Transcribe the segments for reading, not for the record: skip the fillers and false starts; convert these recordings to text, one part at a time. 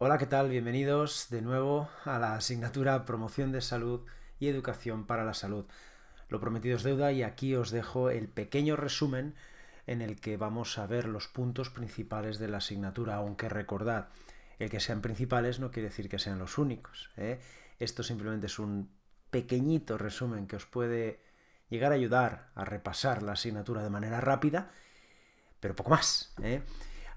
Hola, ¿qué tal? Bienvenidos de nuevo a la asignatura Promoción de Salud y Educación para la Salud. Lo prometido es deuda y aquí os dejo el pequeño resumen en el que vamos a ver los puntos principales de la asignatura, aunque recordad, el que sean principales no quiere decir que sean los únicos, ¿eh? Esto simplemente es un pequeñito resumen que os puede llegar a ayudar a repasar la asignatura de manera rápida, pero poco más, ¿eh?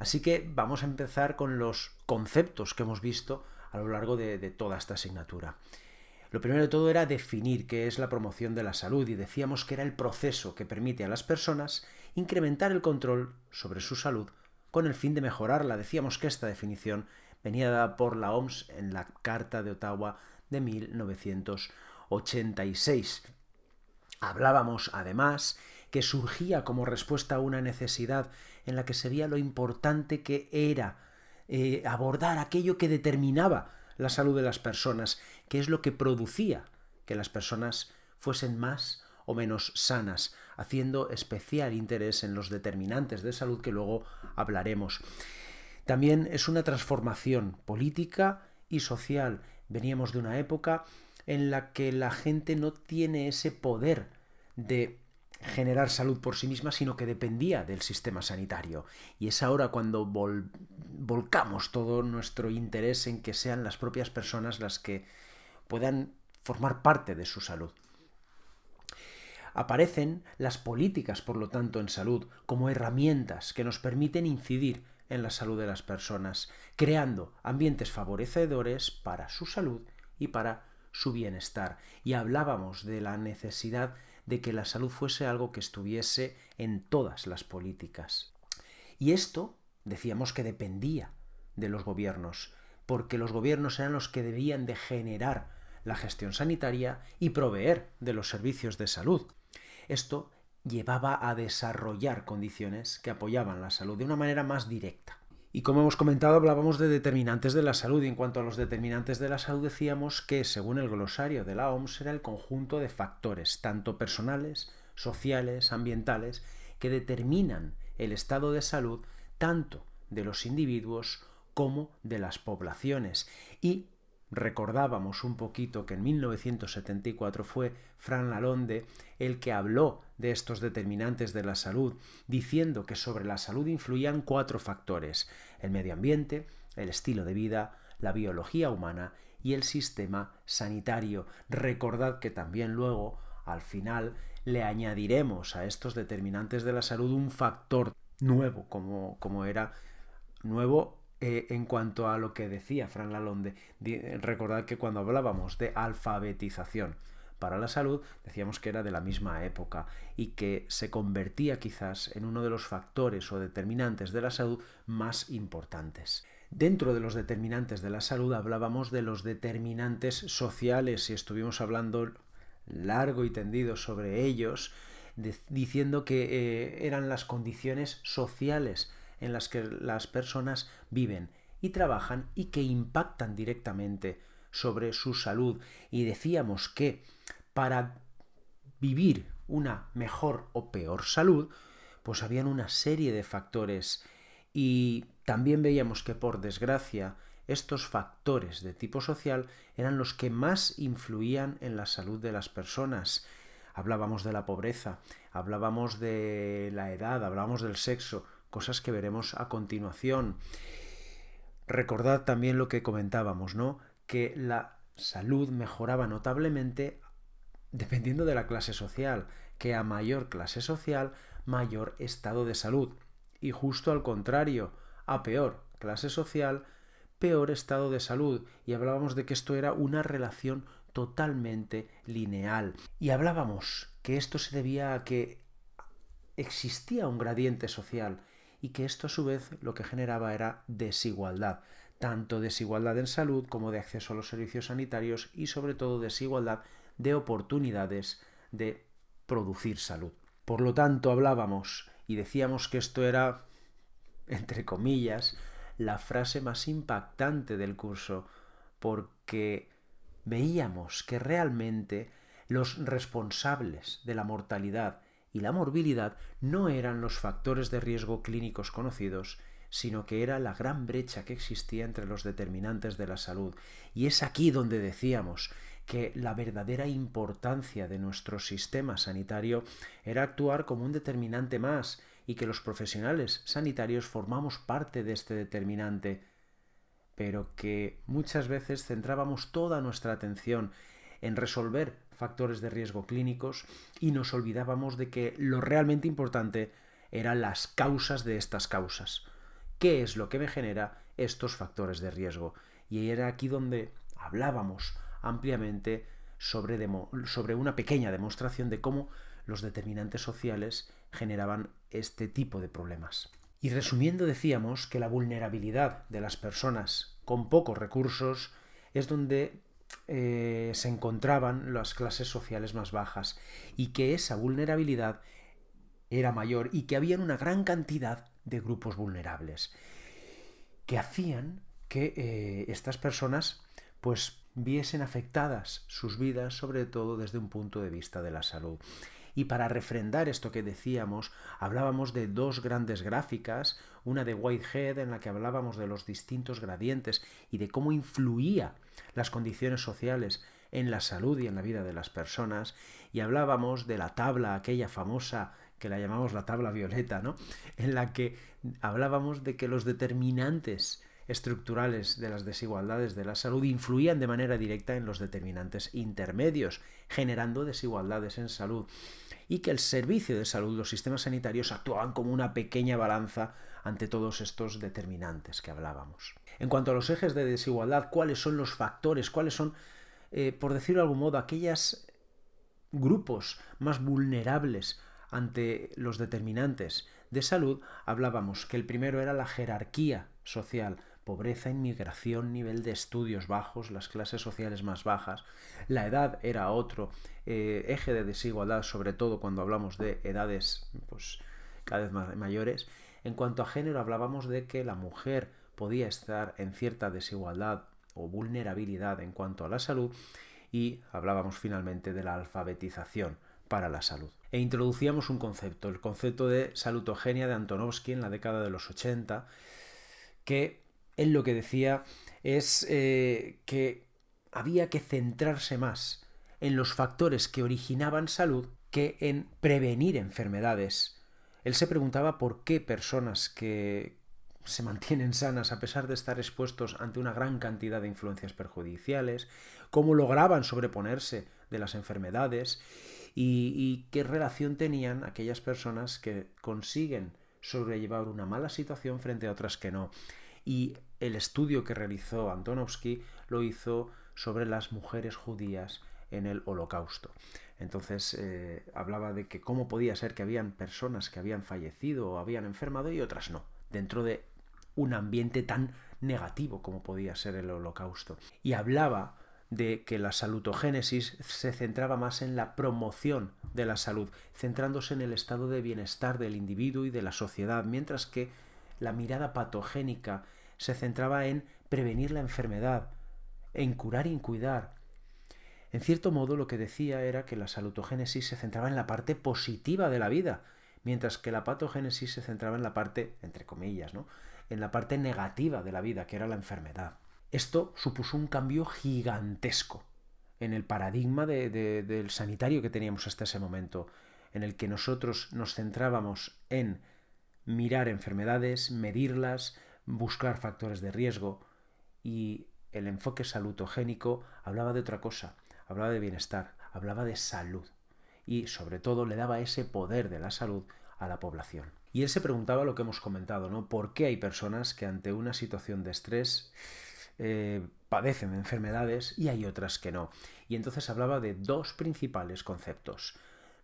Así que vamos a empezar con los conceptos que hemos visto a lo largo de toda esta asignatura. Lo primero de todo era definir qué es la promoción de la salud y decíamos que era el proceso que permite a las personas incrementar el control sobre su salud con el fin de mejorarla. Decíamos que esta definición venía dada por la OMS en la Carta de Ottawa de 1986. Hablábamos, además, que surgía como respuesta a una necesidad en la que se veía lo importante que era abordar aquello que determinaba la salud de las personas, que es lo que producía que las personas fuesen más o menos sanas, haciendo especial interés en los determinantes de salud que luego hablaremos. También es una transformación política y social. Veníamos de una época en la que la gente no tiene ese poder de generar salud por sí misma, sino que dependía del sistema sanitario. Y es ahora cuando volcamos todo nuestro interés en que sean las propias personas las que puedan formar parte de su salud. Aparecen las políticas, por lo tanto, en salud como herramientas que nos permiten incidir en la salud de las personas, creando ambientes favorecedores para su salud y para su bienestar. Y hablábamos de la necesidad de que la salud fuese algo que estuviese en todas las políticas. Y esto decíamos que dependía de los gobiernos, porque los gobiernos eran los que debían de generar la gestión sanitaria y proveer de los servicios de salud. Esto llevaba a desarrollar condiciones que apoyaban la salud de una manera más directa. Y como hemos comentado, hablábamos de determinantes de la salud, y en cuanto a los determinantes de la salud decíamos que, según el glosario de la OMS, era el conjunto de factores, tanto personales, sociales, ambientales, que determinan el estado de salud tanto de los individuos como de las poblaciones. Y recordábamos un poquito que en 1974 fue Fran Lalonde el que habló de estos determinantes de la salud, diciendo que sobre la salud influían 4 factores: el medio ambiente, el estilo de vida, la biología humana y el sistema sanitario. Recordad que también luego, al final, le añadiremos a estos determinantes de la salud un factor nuevo, como era nuevo en cuanto a lo que decía Fran Lalonde. Recordad que cuando hablábamos de alfabetización para la salud, decíamos que era de la misma época y que se convertía quizás en uno de los factores o determinantes de la salud más importantes. Dentro de los determinantes de la salud hablábamos de los determinantes sociales y estuvimos hablando largo y tendido sobre ellos, diciendo que eran las condiciones sociales en las que las personas viven y trabajan y que impactan directamente sobre su salud. Y decíamos que para vivir una mejor o peor salud, pues habían una serie de factores, y también veíamos que, por desgracia, estos factores de tipo social eran los que más influían en la salud de las personas. Hablábamos de la pobreza, hablábamos de la edad, hablábamos del sexo, cosas que veremos a continuación. Recordad también lo que comentábamos, ¿no? Que la salud mejoraba notablemente dependiendo de la clase social, que a mayor clase social, mayor estado de salud. Y justo al contrario, a peor clase social, peor estado de salud. Y hablábamos de que esto era una relación totalmente lineal. Y hablábamos que esto se debía a que existía un gradiente social y que esto a su vez lo que generaba era desigualdad, tanto desigualdad en salud como de acceso a los servicios sanitarios y sobre todo desigualdad de oportunidades de producir salud. Por lo tanto, hablábamos y decíamos que esto era, entre comillas, la frase más impactante del curso, porque veíamos que realmente los responsables de la mortalidad y la morbilidad no eran los factores de riesgo clínicos conocidos, sino que era la gran brecha que existía entre los determinantes de la salud. Y es aquí donde decíamos que la verdadera importancia de nuestro sistema sanitario era actuar como un determinante más, y que los profesionales sanitarios formamos parte de este determinante, pero que muchas veces centrábamos toda nuestra atención en resolver factores de riesgo clínicos y nos olvidábamos de que lo realmente importante eran las causas de estas causas. ¿Qué es lo que me genera estos factores de riesgo? Y era aquí donde hablábamos ampliamente sobre una pequeña demostración de cómo los determinantes sociales generaban este tipo de problemas. Y resumiendo, decíamos que la vulnerabilidad de las personas con pocos recursos es donde se encontraban las clases sociales más bajas, y que esa vulnerabilidad era mayor y que había una gran cantidad de grupos vulnerables que hacían que estas personas pues viesen afectadas sus vidas, sobre todo desde un punto de vista de la salud. Y para refrendar esto que decíamos, hablábamos de dos grandes gráficas, una de Whitehead en la que hablábamos de los distintos gradientes y de cómo influía las condiciones sociales en la salud y en la vida de las personas, y hablábamos de la tabla aquella famosa que la llamamos la tabla violeta, ¿no?, en la que hablábamos de que los determinantes estructurales de las desigualdades de la salud influían de manera directa en los determinantes intermedios, generando desigualdades en salud, y que el servicio de salud, los sistemas sanitarios, actuaban como una pequeña balanza ante todos estos determinantes que hablábamos. En cuanto a los ejes de desigualdad, ¿cuáles son los factores? ¿Cuáles son, por decirlo de algún modo, aquellos grupos más vulnerables ante los determinantes de salud? Hablábamos que el primero era la jerarquía social: pobreza, inmigración, nivel de estudios bajos, las clases sociales más bajas. La edad era otro eje de desigualdad, sobre todo cuando hablamos de edades pues cada vez más mayores. En cuanto a género, hablábamos de que la mujer podía estar en cierta desigualdad o vulnerabilidad en cuanto a la salud, y hablábamos finalmente de la alfabetización para la salud. E introducíamos un concepto, el concepto de salutogenia de Antonovsky en la década de los 80, que él lo que decía es que había que centrarse más en los factores que originaban salud que en prevenir enfermedades. Él se preguntaba por qué personas que se mantienen sanas a pesar de estar expuestos ante una gran cantidad de influencias perjudiciales, cómo lograban sobreponerse de las enfermedades, y qué relación tenían aquellas personas que consiguen sobrellevar una mala situación frente a otras que no. Y el estudio que realizó Antonovsky lo hizo sobre las mujeres judías en el Holocausto. Entonces hablaba de que cómo podía ser que habían personas que habían fallecido o habían enfermado y otras no, dentro de un ambiente tan negativo como podía ser el Holocausto. Y hablaba de que la salutogénesis se centraba más en la promoción de la salud, centrándose en el estado de bienestar del individuo y de la sociedad, mientras que la mirada patogénica se centraba en prevenir la enfermedad, en curar y en cuidar. En cierto modo, lo que decía era que la salutogénesis se centraba en la parte positiva de la vida, mientras que la patogénesis se centraba en la parte, entre comillas, ¿no?, en la parte negativa de la vida, que era la enfermedad. Esto supuso un cambio gigantesco en el paradigma del sanitario que teníamos hasta ese momento, en el que nosotros nos centrábamos en mirar enfermedades, medirlas, buscar factores de riesgo, y el enfoque salutogénico hablaba de otra cosa, hablaba de bienestar, hablaba de salud, y sobre todo le daba ese poder de la salud a la población. Y él se preguntaba lo que hemos comentado, ¿no? ¿Por qué hay personas que ante una situación de estrés padecen enfermedades y hay otras que no? Y entonces hablaba de dos principales conceptos: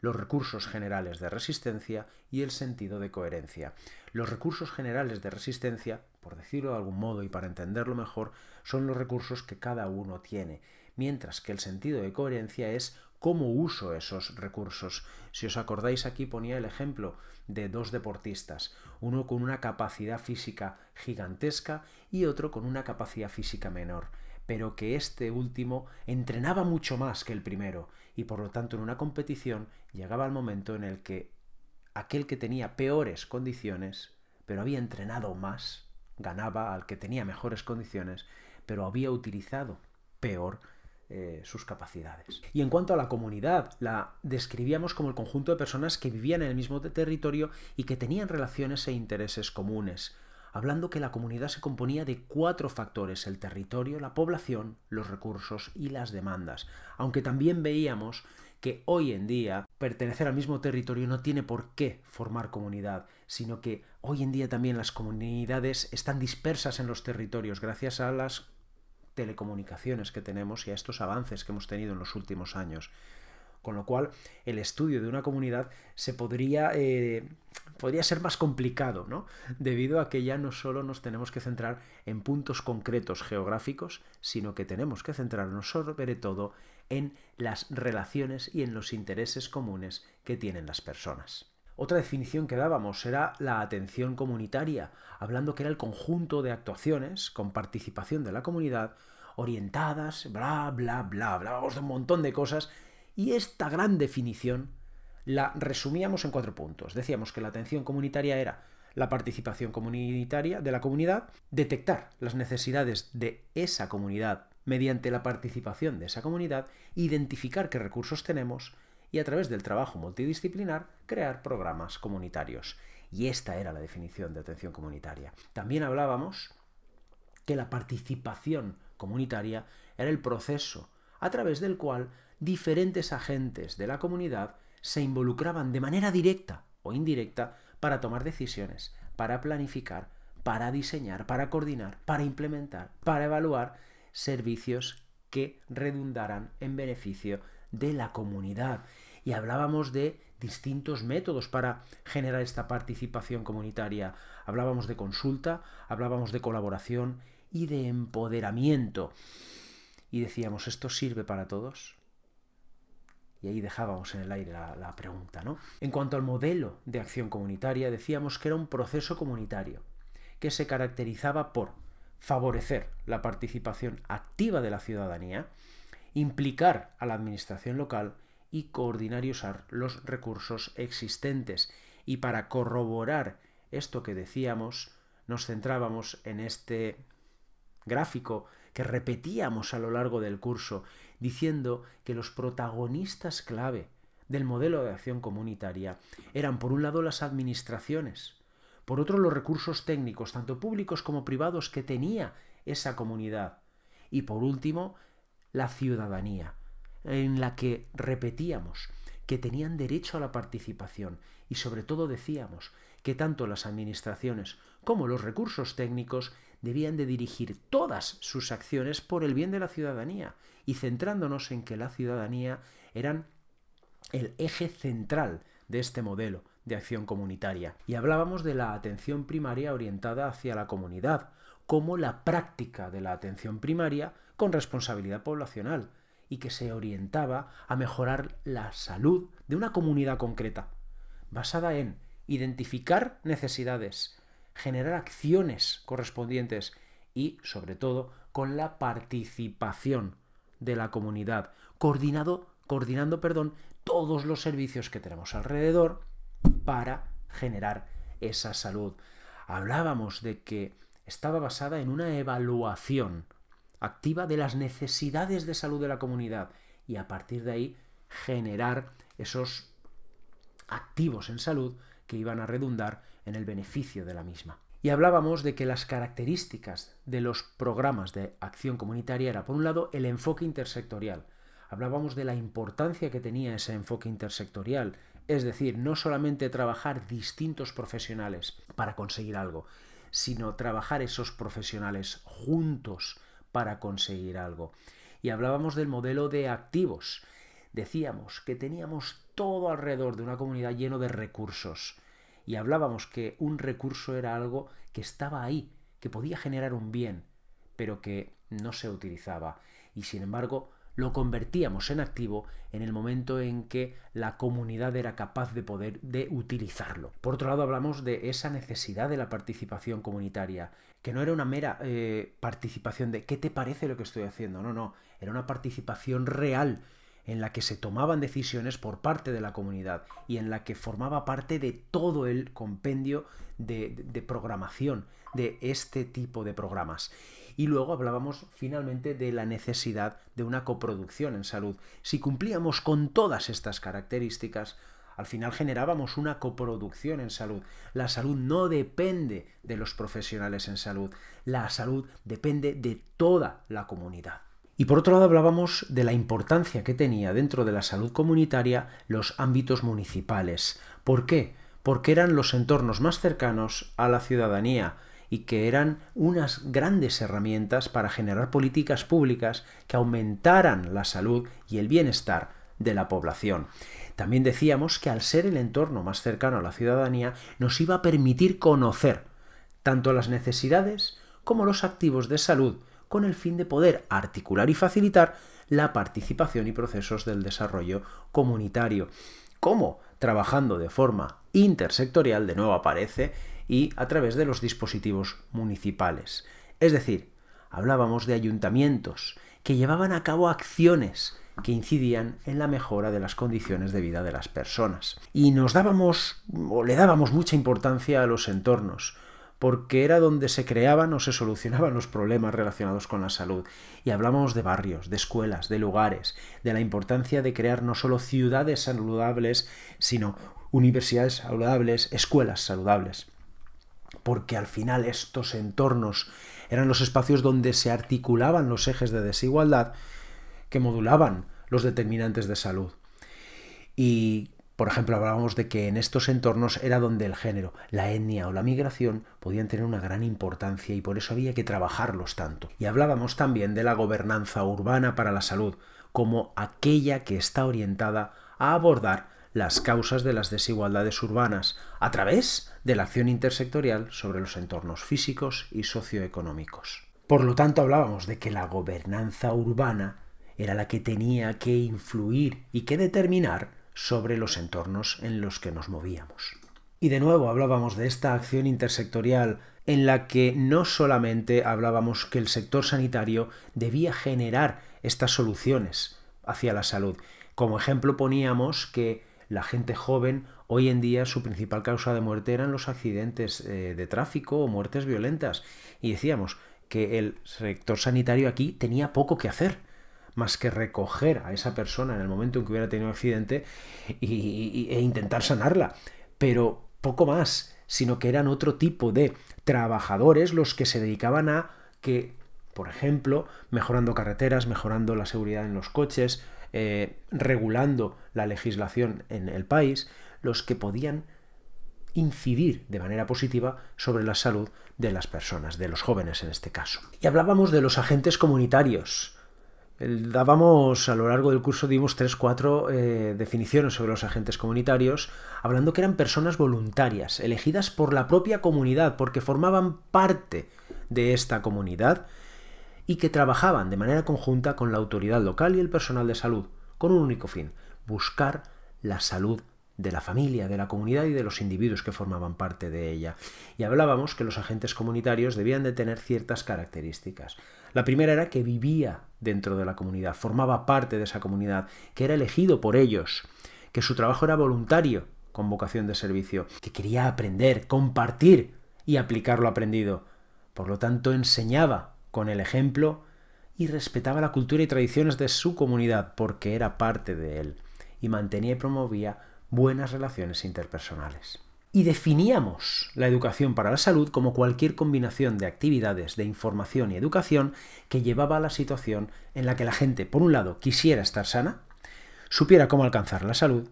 los recursos generales de resistencia y el sentido de coherencia. Los recursos generales de resistencia, por decirlo de algún modo y para entenderlo mejor, son los recursos que cada uno tiene, mientras que el sentido de coherencia es cómo uso esos recursos. Si os acordáis, aquí ponía el ejemplo de dos deportistas, uno con una capacidad física gigantesca y otro con una capacidad física menor, pero que este último entrenaba mucho más que el primero, y por lo tanto en una competición llegaba el momento en el que aquel que tenía peores condiciones pero había entrenado más, ganaba al que tenía mejores condiciones, pero había utilizado peor sus capacidades. Y en cuanto a la comunidad, la describíamos como el conjunto de personas que vivían en el mismo territorio y que tenían relaciones e intereses comunes, hablando que la comunidad se componía de 4 factores: el territorio, la población, los recursos y las demandas. Aunque también veíamos que hoy en día pertenecer al mismo territorio no tiene por qué formar comunidad, sino que hoy en día también las comunidades están dispersas en los territorios gracias a las telecomunicaciones que tenemos y a estos avances que hemos tenido en los últimos años. Con lo cual, el estudio de una comunidad se podría ser más complicado, ¿no? Debido a que ya no solo nos tenemos que centrar en puntos concretos geográficos, sino que tenemos que centrarnos sobre todo en las relaciones y en los intereses comunes que tienen las personas. Otra definición que dábamos era la atención comunitaria, hablando que era el conjunto de actuaciones con participación de la comunidad orientadas, bla, bla, bla, hablábamos de un montón de cosas, y esta gran definición la resumíamos en 4 puntos. Decíamos que la atención comunitaria era la participación comunitaria de la comunidad, detectar las necesidades de esa comunidad mediante la participación de esa comunidad, identificar qué recursos tenemos y a través del trabajo multidisciplinar crear programas comunitarios. Y esta era la definición de atención comunitaria. También hablábamos que la participación comunitaria era el proceso a través del cual diferentes agentes de la comunidad se involucraban de manera directa o indirecta para tomar decisiones, para planificar, para diseñar, para coordinar, para implementar, para evaluar servicios que redundaran en beneficio de la comunidad. Y hablábamos de distintos métodos para generar esta participación comunitaria. Hablábamos de consulta, hablábamos de colaboración y de empoderamiento. Y decíamos, ¿esto sirve para todos? Y ahí dejábamos en el aire la pregunta, ¿no? En cuanto al modelo de acción comunitaria, decíamos que era un proceso comunitario que se caracterizaba por favorecer la participación activa de la ciudadanía, implicar a la administración local y coordinar y usar los recursos existentes. Y para corroborar esto que decíamos, nos centrábamos en este gráfico que repetíamos a lo largo del curso, diciendo que los protagonistas clave del modelo de acción comunitaria eran, por un lado, las administraciones, por otro, los recursos técnicos, tanto públicos como privados, que tenía esa comunidad, y por último, la ciudadanía, en la que repetíamos que tenían derecho a la participación y sobre todo decíamos que tanto las administraciones como los recursos técnicos debían de dirigir todas sus acciones por el bien de la ciudadanía y centrándonos en que la ciudadanía eran el eje central de este modelo de acción comunitaria. Y hablábamos de la atención primaria orientada hacia la comunidad, como la práctica de la atención primaria con responsabilidad poblacional y que se orientaba a mejorar la salud de una comunidad concreta, basada en identificar necesidades, generar acciones correspondientes y, sobre todo, con la participación de la comunidad, coordinando todos los servicios que tenemos alrededor para generar esa salud. Hablábamos de que estaba basada en una evaluación activa de las necesidades de salud de la comunidad y a partir de ahí generar esos activos en salud que iban a redundar en el beneficio de la misma. Y hablábamos de que las características de los programas de acción comunitaria era, por un lado, el enfoque intersectorial. Hablábamos de la importancia que tenía ese enfoque intersectorial, es decir, no solamente trabajar distintos profesionales para conseguir algo, sino trabajar esos profesionales juntos para conseguir algo. Y hablábamos del modelo de activos. Decíamos que teníamos todo alrededor de una comunidad lleno de recursos. Y hablábamos que un recurso era algo que estaba ahí, que podía generar un bien, pero que no se utilizaba. Y sin embargo, lo convertíamos en activo en el momento en que la comunidad era capaz de utilizarlo. Por otro lado, hablamos de esa necesidad de la participación comunitaria, que no era una mera participación de ¿qué te parece lo que estoy haciendo? No, era una participación real en la que se tomaban decisiones por parte de la comunidad y en la que formaba parte de todo el compendio de programación de este tipo de programas. Y luego hablábamos finalmente de la necesidad de una coproducción en salud. Si cumplíamos con todas estas características, al final generábamos una coproducción en salud. La salud no depende de los profesionales en salud, la salud depende de toda la comunidad. Y por otro lado hablábamos de la importancia que tenía dentro de la salud comunitaria los ámbitos municipales. ¿Por qué? Porque eran los entornos más cercanos a la ciudadanía y que eran unas grandes herramientas para generar políticas públicas que aumentaran la salud y el bienestar de la población. También decíamos que al ser el entorno más cercano a la ciudadanía nos iba a permitir conocer tanto las necesidades como los activos de salud con el fin de poder articular y facilitar la participación y procesos del desarrollo comunitario. ¿Cómo? Trabajando de forma intersectorial, de nuevo aparece, y a través de los dispositivos municipales. Es decir, hablábamos de ayuntamientos que llevaban a cabo acciones que incidían en la mejora de las condiciones de vida de las personas. Y le dábamos mucha importancia a los entornos, porque era donde se creaban o se solucionaban los problemas relacionados con la salud. Y hablamos de barrios, de escuelas, de lugares, de la importancia de crear no solo ciudades saludables, sino universidades saludables, escuelas saludables. Porque al final estos entornos eran los espacios donde se articulaban los ejes de desigualdad que modulaban los determinantes de salud. Y, por ejemplo, hablábamos de que en estos entornos era donde el género, la etnia o la migración podían tener una gran importancia y por eso había que trabajarlos tanto. Y hablábamos también de la gobernanza urbana para la salud, como aquella que está orientada a abordar las causas de las desigualdades urbanas a través de la acción intersectorial sobre los entornos físicos y socioeconómicos. Por lo tanto, hablábamos de que la gobernanza urbana era la que tenía que influir y que determinar sobre los entornos en los que nos movíamos. Y de nuevo hablábamos de esta acción intersectorial en la que no solamente hablábamos que el sector sanitario debía generar estas soluciones hacia la salud. Como ejemplo poníamos que la gente joven hoy en día su principal causa de muerte eran los accidentes de tráfico o muertes violentas. Y decíamos que el sector sanitario aquí tenía poco que hacer, más que recoger a esa persona en el momento en que hubiera tenido un accidente e intentar sanarla. Pero poco más, sino que eran otro tipo de trabajadores los que se dedicaban a que, por ejemplo, mejorando carreteras, mejorando la seguridad en los coches, regulando la legislación en el país, los que podían incidir de manera positiva sobre la salud de las personas, de los jóvenes en este caso. Y hablábamos de los agentes comunitarios. A lo largo del curso dimos 3-4 definiciones sobre los agentes comunitarios, hablando que eran personas voluntarias, elegidas por la propia comunidad, porque formaban parte de esta comunidad y que trabajaban de manera conjunta con la autoridad local y el personal de salud, con un único fin: buscar la salud de la familia, de la comunidad y de los individuos que formaban parte de ella. Y hablábamos que los agentes comunitarios debían de tener ciertas características. La primera era que vivía dentro de la comunidad, formaba parte de esa comunidad, que era elegido por ellos, que su trabajo era voluntario, con vocación de servicio, que quería aprender, compartir y aplicar lo aprendido. Por lo tanto, enseñaba con el ejemplo y respetaba la cultura y tradiciones de su comunidad porque era parte de él, y mantenía y promovía buenas relaciones interpersonales. Y definíamos la educación para la salud como cualquier combinación de actividades de información y educación que llevaba a la situación en la que la gente, por un lado, quisiera estar sana, supiera cómo alcanzar la salud,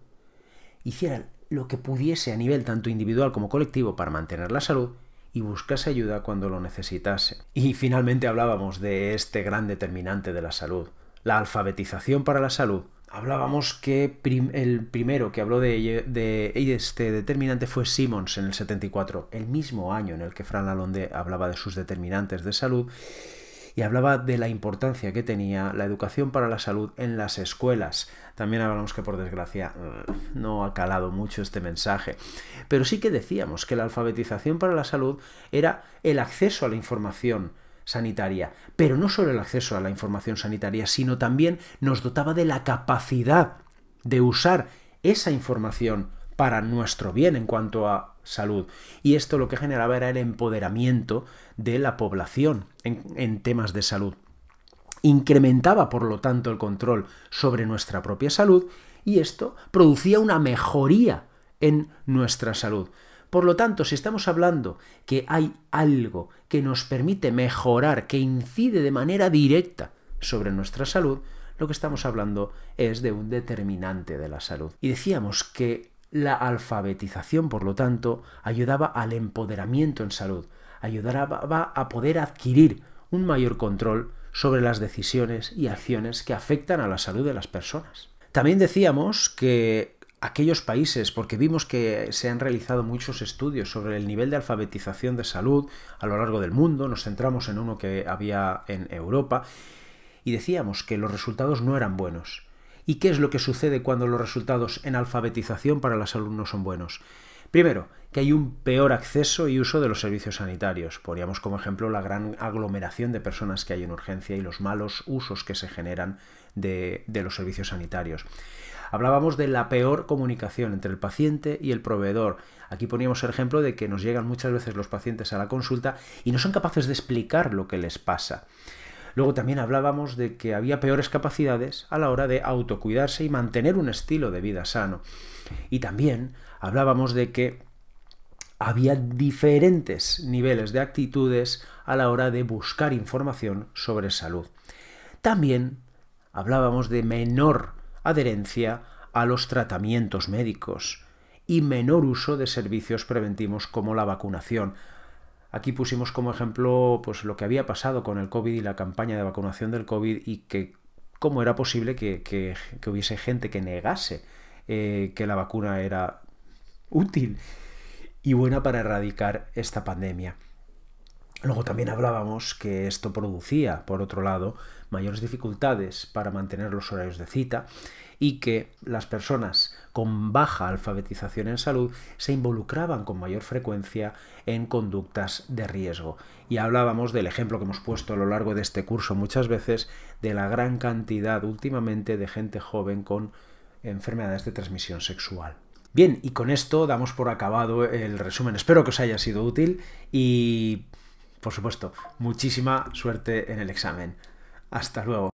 hiciera lo que pudiese a nivel tanto individual como colectivo para mantener la salud y buscase ayuda cuando lo necesitase. Y finalmente hablábamos de este gran determinante de la salud, la alfabetización para la salud. Hablábamos que el primero que habló de este determinante fue Simons en el 74, el mismo año en el que Fran Lalonde hablaba de sus determinantes de salud, y hablaba de la importancia que tenía la educación para la salud en las escuelas. También hablamos que, por desgracia, no ha calado mucho este mensaje, pero sí que decíamos que la alfabetización para la salud era el acceso a la información sanitaria. Pero no solo el acceso a la información sanitaria, sino también nos dotaba de la capacidad de usar esa información para nuestro bien en cuanto a salud. Y esto lo que generaba era el empoderamiento de la población en temas de salud. Incrementaba, por lo tanto, el control sobre nuestra propia salud y esto producía una mejoría en nuestra salud. Por lo tanto, si estamos hablando que hay algo que nos permite mejorar, que incide de manera directa sobre nuestra salud, lo que estamos hablando es de un determinante de la salud. Y decíamos que la alfabetización, por lo tanto, ayudaba al empoderamiento en salud, ayudaba a poder adquirir un mayor control sobre las decisiones y acciones que afectan a la salud de las personas. También decíamos que aquellos países, porque vimos que se han realizado muchos estudios sobre el nivel de alfabetización de salud a lo largo del mundo, nos centramos en uno que había en Europa, y decíamos que los resultados no eran buenos. ¿Y qué es lo que sucede cuando los resultados en alfabetización para la salud no son buenos? Primero, que hay un peor acceso y uso de los servicios sanitarios. Poníamos como ejemplo la gran aglomeración de personas que hay en urgencia y los malos usos que se generan de los servicios sanitarios. Hablábamos de la peor comunicación entre el paciente y el proveedor. Aquí poníamos el ejemplo de que nos llegan muchas veces los pacientes a la consulta y no son capaces de explicar lo que les pasa. Luego también hablábamos de que había peores capacidades a la hora de autocuidarse y mantener un estilo de vida sano. Y también hablábamos de que había diferentes niveles de actitudes a la hora de buscar información sobre salud. También hablábamos de menor adherencia a los tratamientos médicos y menor uso de servicios preventivos como la vacunación. Aquí pusimos como ejemplo pues, lo que había pasado con el COVID y la campaña de vacunación del COVID y que cómo era posible que hubiese gente que negase que la vacuna era útil y buena para erradicar esta pandemia. Luego también hablábamos que esto producía, por otro lado, mayores dificultades para mantener los horarios de cita y que las personas con baja alfabetización en salud se involucraban con mayor frecuencia en conductas de riesgo. Y hablábamos del ejemplo que hemos puesto a lo largo de este curso muchas veces de la gran cantidad últimamente de gente joven con enfermedades de transmisión sexual. Bien, y con esto damos por acabado el resumen. Espero que os haya sido útil y, por supuesto, muchísima suerte en el examen. Hasta luego.